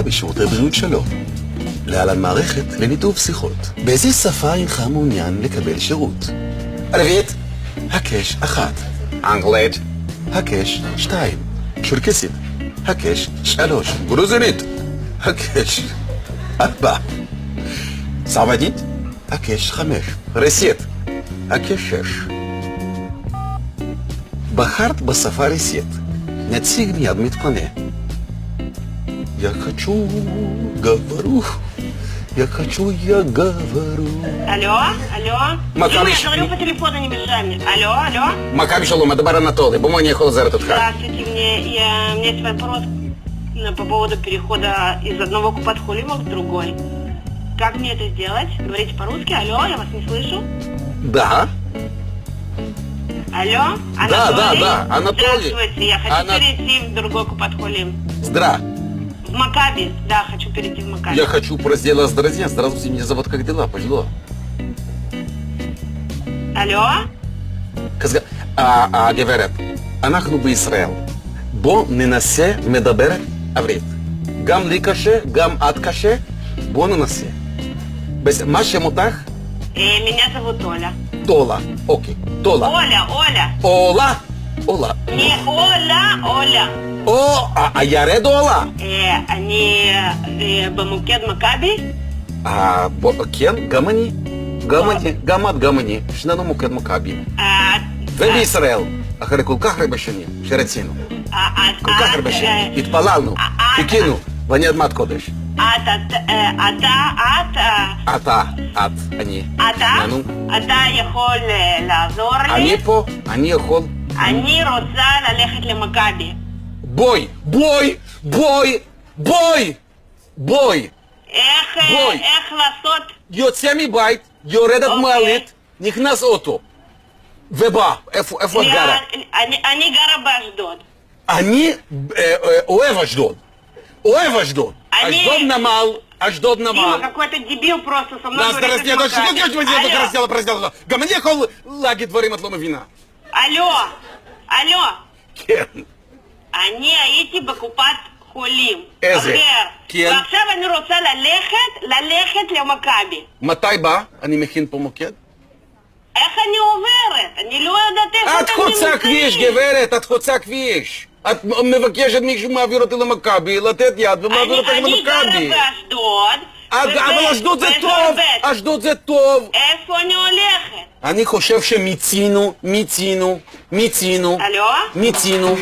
מכבי שירותי בריאות שלו. להלן מערכת לניתוב שיחות. באיזה שפה אינך מעוניין לקבל שירות? ערבית, הקש 1. אנגלית, הקש 2. צ'רקסית, הקש 3. גרוזינית, הקש 4. ספרדית, הקש 5. רוסית, הקש 6. בחרת בשפה רוסית. נציג מיד מתפנה. Я хочу, говорю, я хочу, я говорю. Алло, алло. Макам Дима, еще- я говорю по телефону, не мешай мне. Алло, алло. מכבי שלום, מדבר אנטולי, בוא אני יכול לעזור אותך. Здравствуйте, мне есть вопрос по поводу перехода из одного купат-холима в другой. Как мне это сделать? Говорите по-русски. Алло, я вас не слышу. Да, Алло, Да, Анатолий? да, Анатолий. Здравствуйте, я хочу Ана- перейти в другой купат-холим. здра. В Макаби, да, хочу перейти в Макаби. Я хочу раздела здравия. Здравствуйте, меня зовут как дела, пожило. Алло? גברת, אנחנו בישראל. בוא ננסה מדברת עברית. גם לי קשה, גם את קשה. בוא ננסה. מה שם אותך? Меня зовут Оля. טולה. אוקיי, טולה. Оля, Оля. עולה. עולה. Не Оля, Оля. או, הירד עולה. אני במוקד מכבי? כן, גם אני. גם אני, גם את, גם אני. שנינו מוקד מכבי. ובישראל, אחרי כל כך הרבה שנים שרצינו, כל כך הרבה שנים, התפללנו, חיכינו, ואני אדמת קודש. את, אני. אתה יכול לעזור לי? אני פה, אני יכול. אני רוצה ללכת למכבי. בואי, בואי, בואי, בואי, בואי. איך לעשות? יוצא מבית, יורדת מעלית, נכנס אוטו. ובא, איפה את גרה? אני גרה באשדוד. אני אוהב אשדוד. אוהב אשדוד. אשדוד נמל, אשדוד Дима, נמל. какой-то дебил просто со мной Нас говорит из Макаби. раздела. גם אני יכול להגיד דברים את לא מבינה. אלו, כן. אני הייתי בקופת חולים. איזה? אחר. כן. ועכשיו אני רוצה ללכת למכבי. מתי בא? אני מכין פה מוקד. איך אני עוברת? אני לא יודעת איפה את חוצה כביש, גברת, את חוצה כביש. את מבקשת מישהו מעביר אותי למכבי, לתת יד ומעביר אותי אני גרה למכבי. באשדוד. אבל אשדוד זה טוב, אשדוד זה טוב. איפה אני הולכת? אני חושב שמיצינו. אלו? מיצינו.